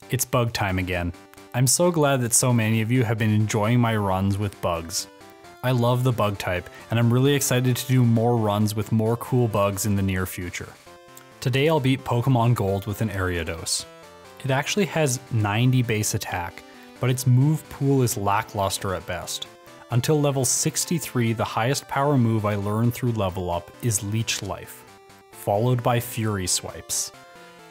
It's bug time again. I'm so glad that so many of you have been enjoying my runs with bugs. I love the bug type, and I'm really excited to do more runs with more cool bugs in the near future. Today I'll beat Pokemon Gold with an Ariados. It actually has 90 base attack, but its move pool is lackluster at best. Until level 63, the highest power move I learned through level up is Leech Life, followed by Fury Swipes.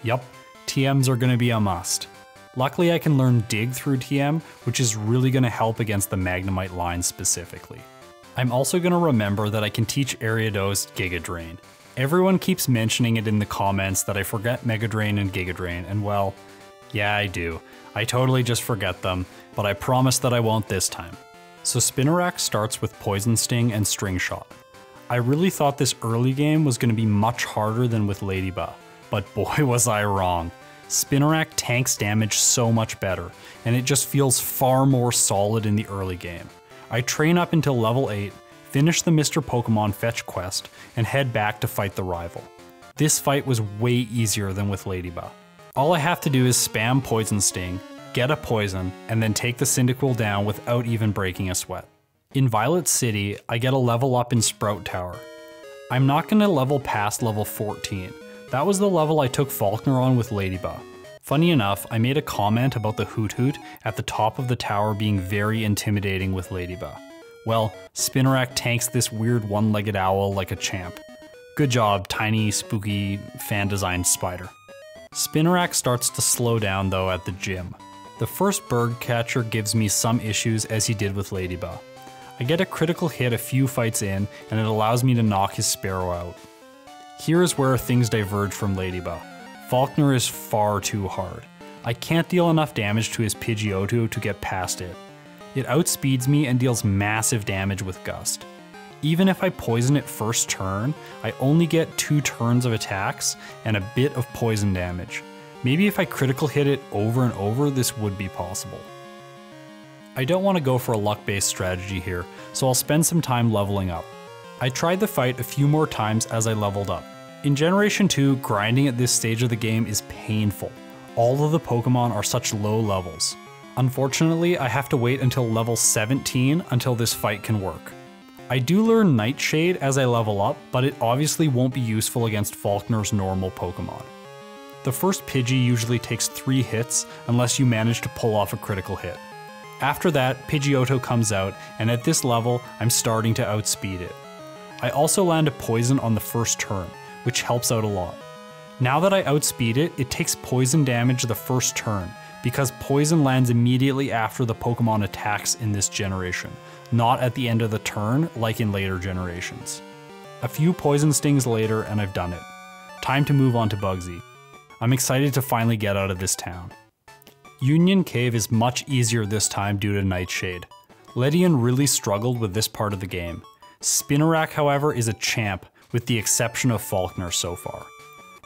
Yup, TMs are gonna be a must. Luckily I can learn Dig through TM, which is really gonna help against the Magnemite line specifically. I'm also gonna remember that I can teach Ariados Giga Drain. Everyone keeps mentioning it in the comments that I forget Mega Drain and Giga Drain, and well, yeah I do. I totally just forget them, but I promise that I won't this time. So Spinarak starts with Poison Sting and String Shot. I really thought this early game was gonna be much harder than with Ladybug, but boy was I wrong. Spinarak tanks damage so much better, and it just feels far more solid in the early game. I train up until level 8, finish the Mr. Pokemon fetch quest, and head back to fight the rival. This fight was way easier than with Ladybug. All I have to do is spam Poison Sting, get a poison, and then take the Cyndaquil down without even breaking a sweat. In Violet City, I get a level up in Sprout Tower. I'm not going to level past level 14. That was the level I took Falkner on with Ladybug. Funny enough, I made a comment about the Hoot Hoot at the top of the tower being very intimidating with Ladybug. Well, Spinarak tanks this weird one-legged owl like a champ. Good job, tiny, spooky, fan-designed spider. Spinarak starts to slow down though at the gym. The first bird catcher gives me some issues as he did with Ladybug. I get a critical hit a few fights in and it allows me to knock his Sparrow out. Here is where things diverge from Ladybug. Falkner is far too hard. I can't deal enough damage to his Pidgeotto to get past it. It outspeeds me and deals massive damage with Gust. Even if I poison it first turn, I only get 2 turns of attacks and a bit of poison damage. Maybe if I critical hit it over and over, this would be possible. I don't want to go for a luck-based strategy here, so I'll spend some time leveling up. I tried the fight a few more times as I leveled up. In Generation 2, grinding at this stage of the game is painful. All of the Pokemon are such low levels. Unfortunately, I have to wait until level 17 until this fight can work. I do learn Nightshade as I level up, but it obviously won't be useful against Falkner's normal Pokemon. The first Pidgey usually takes 3 hits unless you manage to pull off a critical hit. After that, Pidgeotto comes out, and at this level, I'm starting to outspeed it. I also land a poison on the first turn, which helps out a lot. Now that I outspeed it, it takes poison damage the first turn, because poison lands immediately after the Pokemon attacks in this generation, not at the end of the turn like in later generations. A few poison stings later and I've done it. Time to move on to Bugsy. I'm excited to finally get out of this town. Union Cave is much easier this time due to Nightshade. Ledian really struggled with this part of the game. Spinarak, however, is a champ, with the exception of Falkner so far.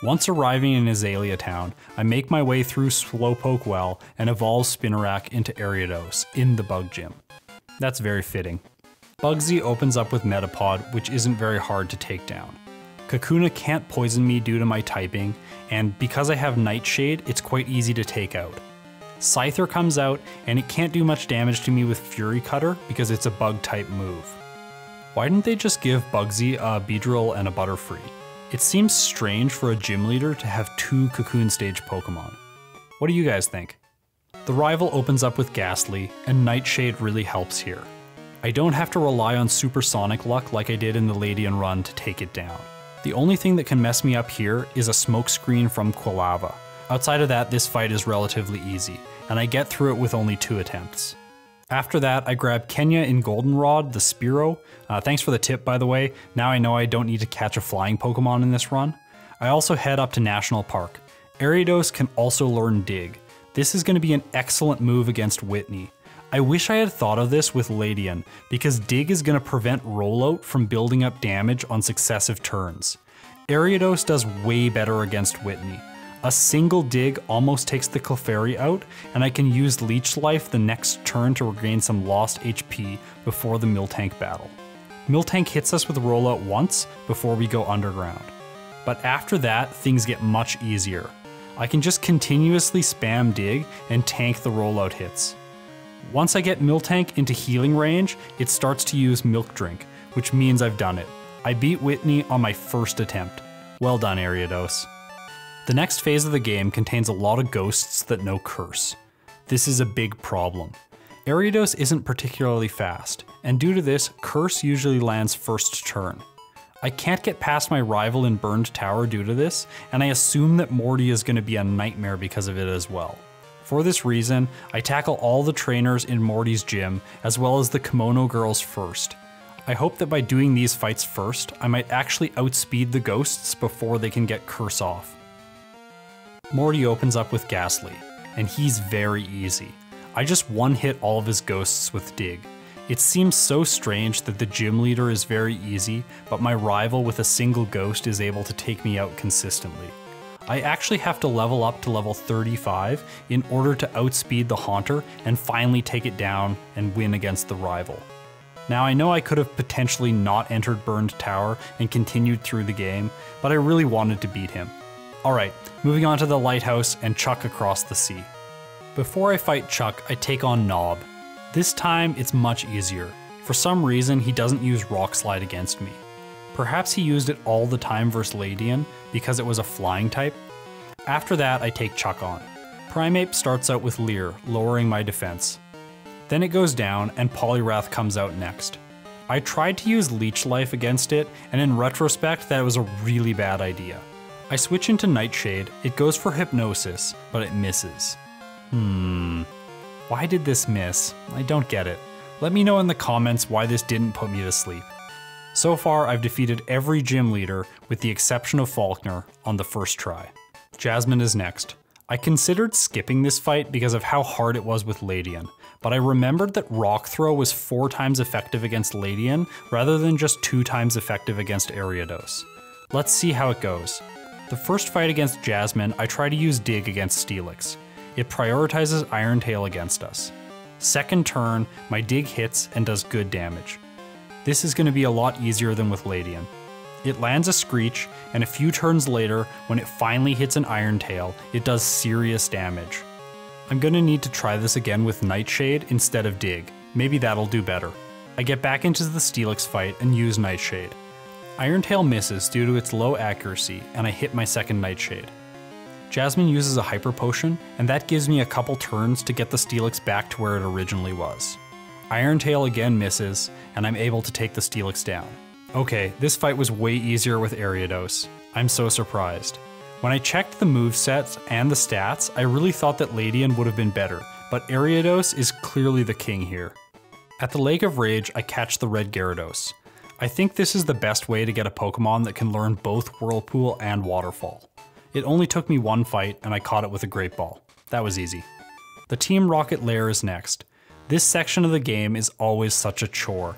Once arriving in Azalea Town, I make my way through Slowpoke Well and evolve Spinarak into Ariados in the Bug Gym. That's very fitting. Bugsy opens up with Metapod, which isn't very hard to take down. Kakuna can't poison me due to my typing, and because I have Nightshade, it's quite easy to take out. Scyther comes out, and it can't do much damage to me with Fury Cutter because it's a bug type move. Why didn't they just give Bugsy a Beedrill and a Butterfree? It seems strange for a gym leader to have 2 Cocoon Stage Pokemon. What do you guys think? The rival opens up with Ghastly, and Nightshade really helps here. I don't have to rely on Supersonic luck like I did in the Ladian run to take it down. The only thing that can mess me up here is a Smokescreen from Quilava. Outside of that, this fight is relatively easy, and I get through it with only 2 attempts. After that, I grab Kenya in Goldenrod, the Spearow. Thanks for the tip, by the way. Now I know I don't need to catch a flying Pokemon in this run. I also head up to National Park. Ariados can also learn Dig. This is going to be an excellent move against Whitney. I wish I had thought of this with Ladian, because Dig is going to prevent Rollout from building up damage on successive turns. Ariados does way better against Whitney. A single dig almost takes the Clefairy out, and I can use Leech Life the next turn to regain some lost HP before the Miltank battle. Miltank hits us with Rollout once before we go underground. But after that, things get much easier. I can just continuously spam dig and tank the rollout hits. Once I get Miltank into healing range, it starts to use Milk Drink, which means I've done it. I beat Whitney on my first attempt. Well done, Ariados. The next phase of the game contains a lot of ghosts that know Curse. This is a big problem. Ariados isn't particularly fast, and due to this, Curse usually lands first turn. I can't get past my rival in Burned Tower due to this, and I assume that Morty is going to be a nightmare because of it as well. For this reason, I tackle all the trainers in Morty's gym, as well as the Kimono Girls first. I hope that by doing these fights first, I might actually outspeed the ghosts before they can get Curse off. Morty opens up with Ghastly, and he's very easy. I just one-hit all of his ghosts with Dig. It seems so strange that the gym leader is very easy, but my rival with a single ghost is able to take me out consistently. I actually have to level up to level 35 in order to outspeed the Haunter and finally take it down and win against the rival. Now I know I could have potentially not entered Burned Tower and continued through the game, but I really wanted to beat him. Alright, moving on to the Lighthouse and Chuck across the sea. Before I fight Chuck, I take on Nob. This time, it's much easier. For some reason, he doesn't use Rock Slide against me. Perhaps he used it all the time versus Ladian because it was a flying type. After that, I take Chuck on. Primeape starts out with Leer, lowering my defense. Then it goes down and Poliwrath comes out next. I tried to use Leech Life against it, and in retrospect, that was a really bad idea. I switch into Nightshade, it goes for Hypnosis, but it misses. Why did this miss? I don't get it. Let me know in the comments why this didn't put me to sleep. So far, I've defeated every gym leader with the exception of Falkner on the first try. Jasmine is next. I considered skipping this fight because of how hard it was with Ladian, but I remembered that Rock Throw was 4 times effective against Ladian rather than just 2 times effective against Ariados. Let's see how it goes. The first fight against Jasmine, I try to use Dig against Steelix. It prioritizes Iron Tail against us. Second turn, my Dig hits and does good damage. This is going to be a lot easier than with Ladian. It lands a Screech, and a few turns later, when it finally hits an Iron Tail, it does serious damage. I'm going to need to try this again with Nightshade instead of Dig. Maybe that'll do better. I get back into the Steelix fight and use Nightshade. Iron Tail misses due to its low accuracy, and I hit my second Nightshade. Jasmine uses a Hyper Potion, and that gives me a couple turns to get the Steelix back to where it originally was. Iron Tail again misses, and I'm able to take the Steelix down. Okay, this fight was way easier with Ariados. I'm so surprised. When I checked the movesets and the stats, I really thought that Ladian would have been better, but Ariados is clearly the king here. At the Lake of Rage, I catch the red Gyarados. I think this is the best way to get a Pokemon that can learn both Whirlpool and Waterfall. It only took me one fight, and I caught it with a Great Ball. That was easy. The Team Rocket lair is next. This section of the game is always such a chore.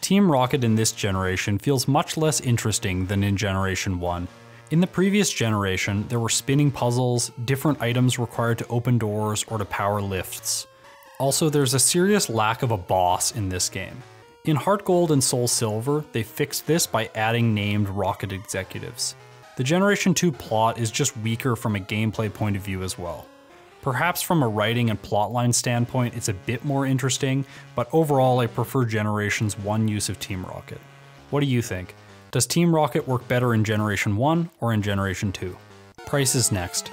Team Rocket in this generation feels much less interesting than in Generation 1. In the previous generation, there were spinning puzzles, different items required to open doors or to power lifts. Also, there's a serious lack of a boss in this game. In Heart Gold and Soul Silver, they fixed this by adding named Rocket executives. The Generation 2 plot is just weaker from a gameplay point of view as well. Perhaps from a writing and plotline standpoint it's a bit more interesting, but overall I prefer Generation's 1 use of Team Rocket. What do you think? Does Team Rocket work better in Generation 1 or in Generation 2? Price is next.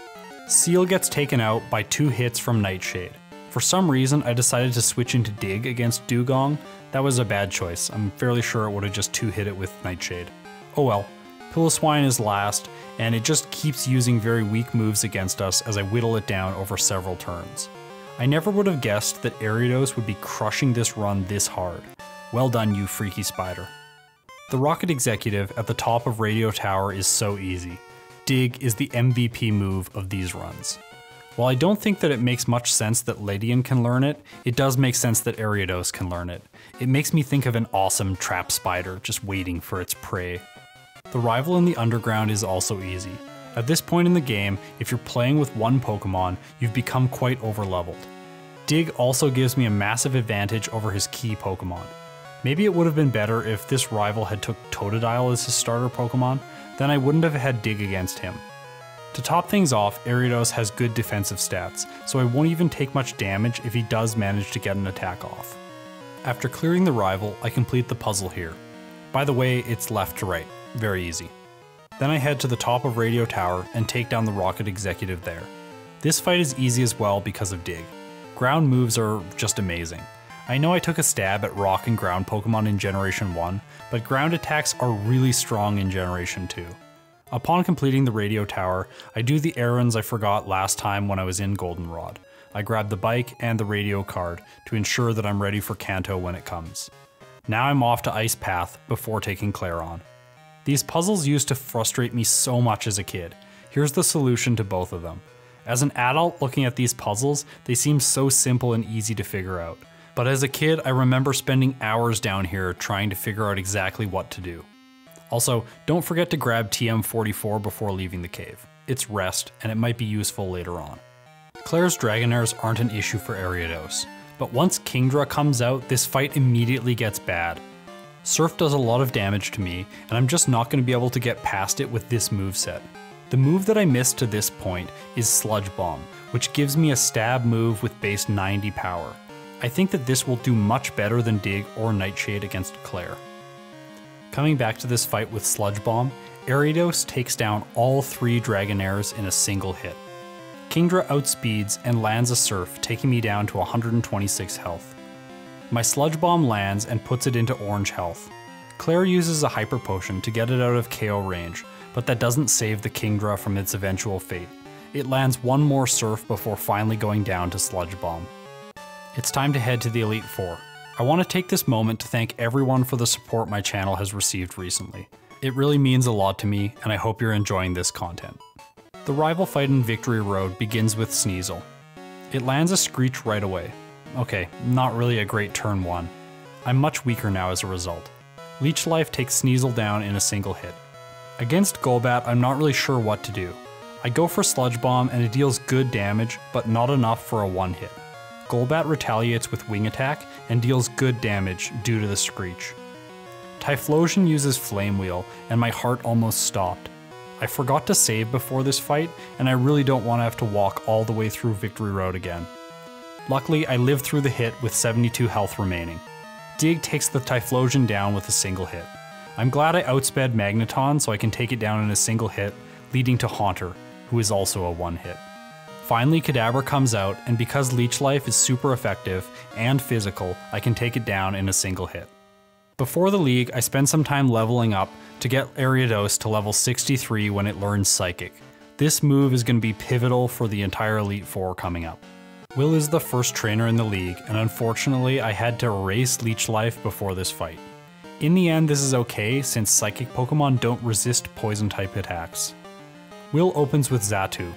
Seal gets taken out by 2 hits from Nightshade. For some reason I decided to switch into Dig against Dugong. That was a bad choice. I'm fairly sure it would have just 2-hit it with Nightshade. Oh well. Piloswine is last, and it just keeps using very weak moves against us as I whittle it down over several turns. I never would have guessed that Ariados would be crushing this run this hard. Well done, you freaky spider. The Rocket Executive at the top of Radio Tower is so easy. Dig is the MVP move of these runs. While I don't think that it makes much sense that Ladian can learn it, it does make sense that Ariados can learn it. It makes me think of an awesome trap spider just waiting for its prey. The rival in the underground is also easy. At this point in the game, if you're playing with one Pokemon, you've become quite overleveled. Dig also gives me a massive advantage over his key Pokemon. Maybe it would have been better if this rival had took Totodile as his starter Pokemon, then I wouldn't have had Dig against him. To top things off, Ariados has good defensive stats, so I won't even take much damage if he does manage to get an attack off. After clearing the rival, I complete the puzzle here. By the way, it's left to right, very easy. Then I head to the top of Radio Tower and take down the Rocket Executive there. This fight is easy as well because of Dig. Ground moves are just amazing. I know I took a stab at rock and ground Pokemon in Generation 1, but ground attacks are really strong in Generation 2. Upon completing the Radio Tower, I do the errands I forgot last time when I was in Goldenrod. I grab the bike and the radio card to ensure that I'm ready for Kanto when it comes. Now I'm off to Ice Path before taking Claire on. These puzzles used to frustrate me so much as a kid. Here's the solution to both of them. As an adult looking at these puzzles, they seem so simple and easy to figure out. But as a kid, I remember spending hours down here trying to figure out exactly what to do. Also, don't forget to grab TM44 before leaving the cave. It's rest, and it might be useful later on. Claire's Dragonairs aren't an issue for Ariados, but once Kingdra comes out, this fight immediately gets bad. Surf does a lot of damage to me, and I'm just not going to be able to get past it with this moveset. The move that I missed to this point is Sludge Bomb, which gives me a stab move with base 90 power. I think that this will do much better than Dig or Nightshade against Claire. Coming back to this fight with Sludge Bomb, Ariados takes down all 3 Dragonairs in a single hit. Kingdra outspeeds and lands a Surf, taking me down to 126 health. My Sludge Bomb lands and puts it into orange health. Claire uses a Hyper Potion to get it out of KO range, but that doesn't save the Kingdra from its eventual fate. It lands one more Surf before finally going down to Sludge Bomb. It's time to head to the Elite Four. I want to take this moment to thank everyone for the support my channel has received recently. It really means a lot to me, and I hope you're enjoying this content. The rival fight in Victory Road begins with Sneasel. It lands a Screech right away. Okay, not really a great turn 1. I'm much weaker now as a result. Leech Life takes Sneasel down in a single hit. Against Golbat, I'm not really sure what to do. I go for Sludge Bomb and it deals good damage, but not enough for a one hit. Golbat retaliates with Wing Attack and deals good damage due to the Screech. Typhlosion uses Flame Wheel and my heart almost stopped. I forgot to save before this fight and I really don't want to have to walk all the way through Victory Road again. Luckily, I lived through the hit with 72 health remaining. Dig takes the Typhlosion down with a single hit. I'm glad I outsped Magneton so I can take it down in a single hit, leading to Haunter, who is also a one hit. Finally, Kadabra comes out, and because Leech Life is super effective and physical, I can take it down in a single hit. Before the league, I spend some time leveling up to get Ariados to level 63 when it learns Psychic. This move is going to be pivotal for the entire Elite Four coming up. Will is the first trainer in the league, and unfortunately I had to erase Leech Life before this fight. In the end, this is okay since Psychic Pokemon don't resist Poison type attacks. Will opens with Xatu.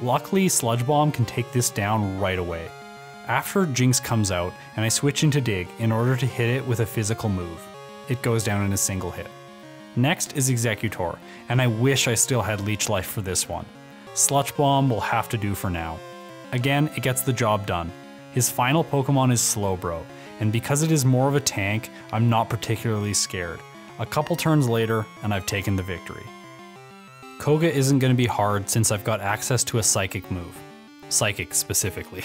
Luckily, Sludge Bomb can take this down right away. After Jinx comes out, and I switch into Dig in order to hit it with a physical move. It goes down in a single hit. Next is Executor, and I wish I still had Leech Life for this one. Sludge Bomb will have to do for now. Again, it gets the job done. His final Pokemon is Slowbro, and because it is more of a tank, I'm not particularly scared. A couple turns later, and I've taken the victory. Koga isn't going to be hard since I've got access to a Psychic move. Psychic, specifically.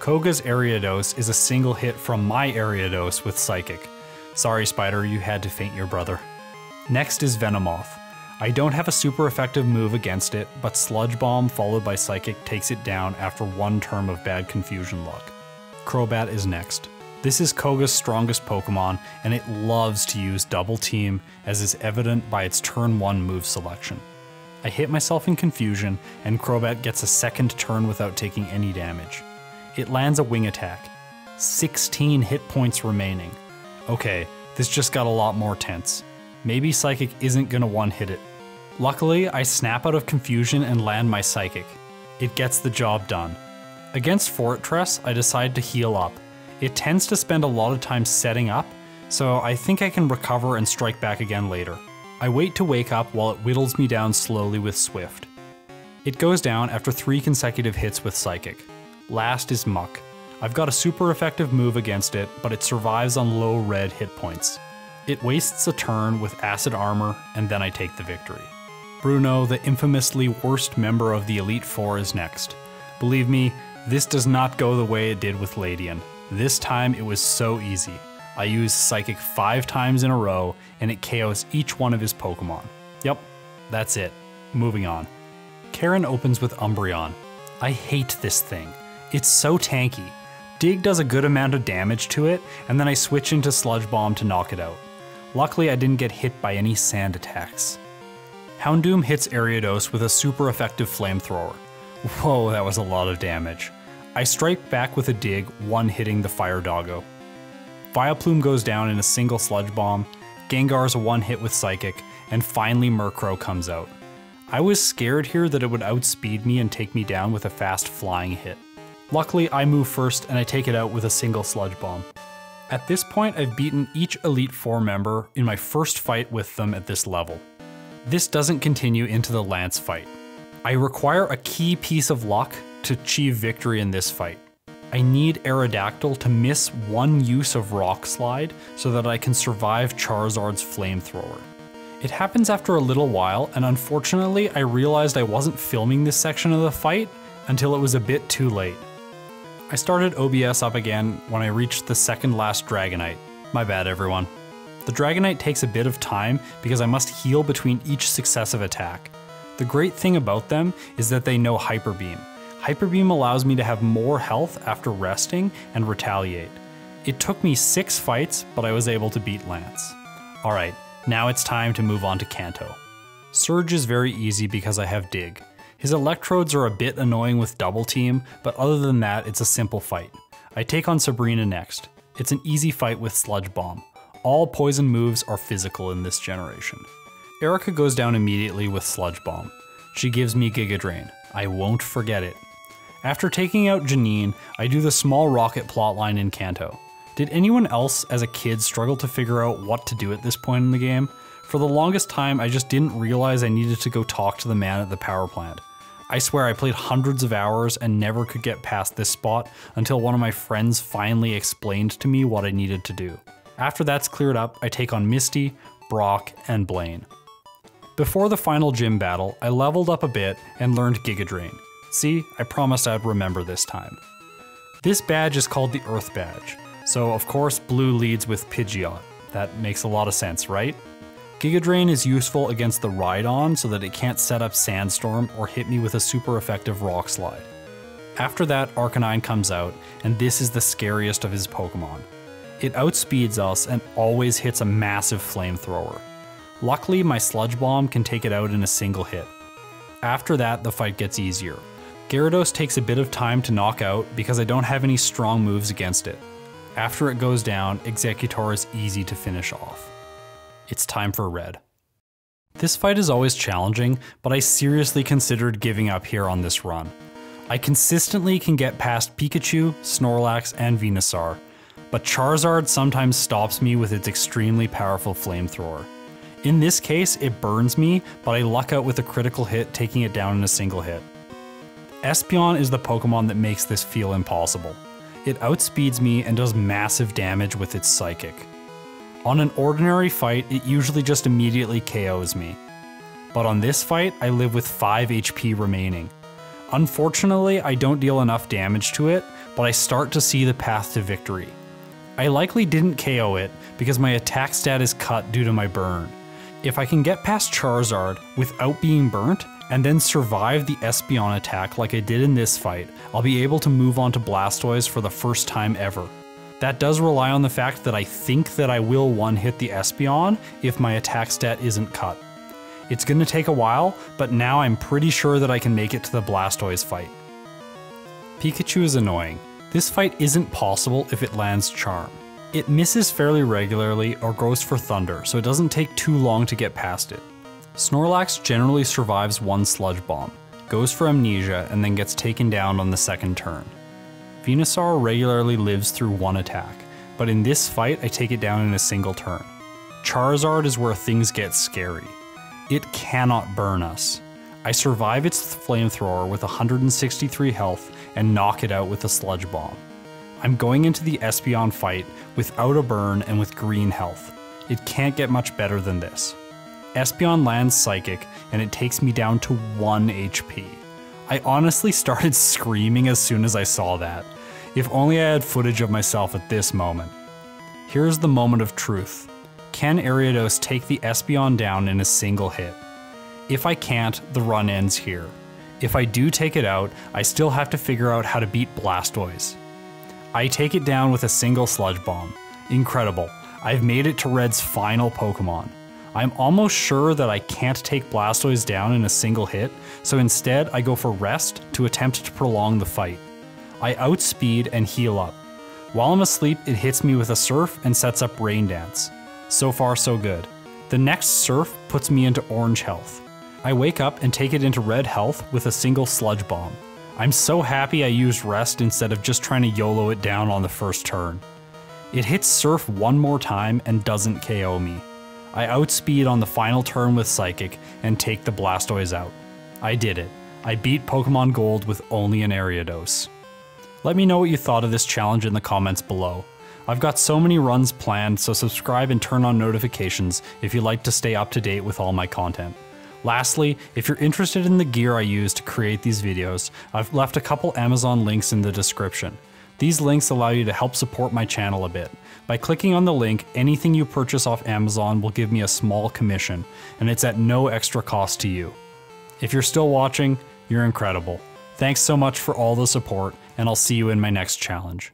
Koga's Ariados is a single hit from my Ariados with Psychic. Sorry Spider, you had to faint your brother. Next is Venomoth. I don't have a super effective move against it, but Sludge Bomb followed by Psychic takes it down after one turn of bad confusion luck. Crobat is next. This is Koga's strongest Pokemon, and it loves to use Double Team, as is evident by its turn 1 move selection. I hit myself in confusion, and Crobat gets a second turn without taking any damage. It lands a Wing Attack. 16 hit points remaining. Okay, this just got a lot more tense. Maybe Psychic isn't gonna one-hit it. Luckily, I snap out of confusion and land my Psychic. It gets the job done. Against Fortress, I decide to heal up. It tends to spend a lot of time setting up, so I think I can recover and strike back again later. I wait to wake up while it whittles me down slowly with Swift. It goes down after 3 consecutive hits with Psychic. Last is Muck. I've got a super effective move against it, but it survives on low red hit points. It wastes a turn with Acid Armor, and then I take the victory. Bruno, the infamously worst member of the Elite Four, is next. Believe me, this does not go the way it did with Ladian. This time it was so easy. I used Psychic 5 times in a row and it KOs each one of his Pokemon. Yep, that's it. Moving on. Karen opens with Umbreon. I hate this thing. It's so tanky. Dig does a good amount of damage to it, and then I switch into Sludge Bomb to knock it out. Luckily I didn't get hit by any sand attacks. Houndoom hits Ariados with a super effective flamethrower. Whoa, that was a lot of damage. I strike back with a dig, one hitting the Fire Doggo. Vileplume goes down in a single Sludge Bomb, Gengar's a one hit with Psychic, and finally Murkrow comes out. I was scared here that it would outspeed me and take me down with a fast flying hit. Luckily I move first and I take it out with a single Sludge Bomb. At this point I've beaten each Elite Four member in my first fight with them at this level. This doesn't continue into the Lance fight. I require a key piece of luck to achieve victory in this fight. I need Aerodactyl to miss one use of Rock Slide so that I can survive Charizard's Flamethrower. It happens after a little while, and unfortunately I realized I wasn't filming this section of the fight until it was a bit too late. I started OBS up again when I reached the second last Dragonite. My bad everyone. The Dragonite takes a bit of time because I must heal between each successive attack. The great thing about them is that they know Hyper Beam. Hyper Beam allows me to have more health after resting and retaliate. It took me 6 fights, but I was able to beat Lance. Alright, now it's time to move on to Kanto. Surge is very easy because I have Dig. His Electrodes are a bit annoying with Double Team, but other than that it's a simple fight. I take on Sabrina next. It's an easy fight with Sludge Bomb. All poison moves are physical in this generation. Erica goes down immediately with Sludge Bomb. She gives me Giga Drain. I won't forget it. After taking out Janine, I do the small rocket plotline in Kanto. Did anyone else as a kid struggle to figure out what to do at this point in the game? For the longest time, I just didn't realize I needed to go talk to the man at the power plant. I swear I played hundreds of hours and never could get past this spot until one of my friends finally explained to me what I needed to do. After that's cleared up, I take on Misty, Brock, and Blaine. Before the final gym battle, I leveled up a bit and learned Giga Drain. See, I promised I'd remember this time. This badge is called the Earth Badge, so of course Blue leads with Pidgeot. That makes a lot of sense, right? Giga Drain is useful against the Rhydon so that it can't set up Sandstorm or hit me with a super effective Rock Slide. After that, Arcanine comes out, and this is the scariest of his Pokemon. It outspeeds us and always hits a massive flamethrower. Luckily, my Sludge Bomb can take it out in a single hit. After that, the fight gets easier. Gyarados takes a bit of time to knock out because I don't have any strong moves against it. After it goes down, Exeggutor is easy to finish off. It's time for Red. This fight is always challenging, but I seriously considered giving up here on this run. I consistently can get past Pikachu, Snorlax, and Venusaur, but Charizard sometimes stops me with its extremely powerful flamethrower. In this case, it burns me, but I luck out with a critical hit, taking it down in a single hit. Espeon is the Pokemon that makes this feel impossible. It outspeeds me and does massive damage with its Psychic. On an ordinary fight, it usually just immediately KOs me. But on this fight, I live with 5 HP remaining. Unfortunately, I don't deal enough damage to it, but I start to see the path to victory. I likely didn't KO it because my attack stat is cut due to my burn. If I can get past Charizard without being burnt, and then survive the Espeon attack like I did in this fight, I'll be able to move on to Blastoise for the first time ever. That does rely on the fact that I think that I will one-hit the Espeon if my attack stat isn't cut. It's gonna take a while, but now I'm pretty sure that I can make it to the Blastoise fight. Pikachu is annoying. This fight isn't possible if it lands Charm. It misses fairly regularly or goes for Thunder, so it doesn't take too long to get past it. Snorlax generally survives one Sludge Bomb, goes for Amnesia, and then gets taken down on the second turn. Venusaur regularly lives through one attack, but in this fight I take it down in a single turn. Charizard is where things get scary. It cannot burn us. I survive its flamethrower with 163 health and knock it out with a Sludge Bomb. I'm going into the Espeon fight without a burn and with green health. It can't get much better than this. Espeon lands Psychic and it takes me down to 1 HP. I honestly started screaming as soon as I saw that. If only I had footage of myself at this moment. Here's the moment of truth. Can Ariados take the Espeon down in a single hit? If I can't, the run ends here. If I do take it out, I still have to figure out how to beat Blastoise. I take it down with a single Sludge Bomb. Incredible. I've made it to Red's final Pokemon. I'm almost sure that I can't take Blastoise down in a single hit, so instead I go for Rest to attempt to prolong the fight. I outspeed and heal up. While I'm asleep, it hits me with a Surf and sets up Rain Dance. So far so good. The next Surf puts me into Orange Health. I wake up and take it into Red Health with a single Sludge Bomb. I'm so happy I used Rest instead of just trying to YOLO it down on the first turn. It hits Surf one more time and doesn't KO me. I outspeed on the final turn with Psychic and take the Blastoise out. I did it. I beat Pokemon Gold with only an Ariados. Let me know what you thought of this challenge in the comments below. I've got so many runs planned, so subscribe and turn on notifications if you'd like to stay up to date with all my content. Lastly, if you're interested in the gear I use to create these videos, I've left a couple Amazon links in the description. These links allow you to help support my channel a bit. By clicking on the link, anything you purchase off Amazon will give me a small commission, and it's at no extra cost to you. If you're still watching, you're incredible. Thanks so much for all the support, and I'll see you in my next challenge.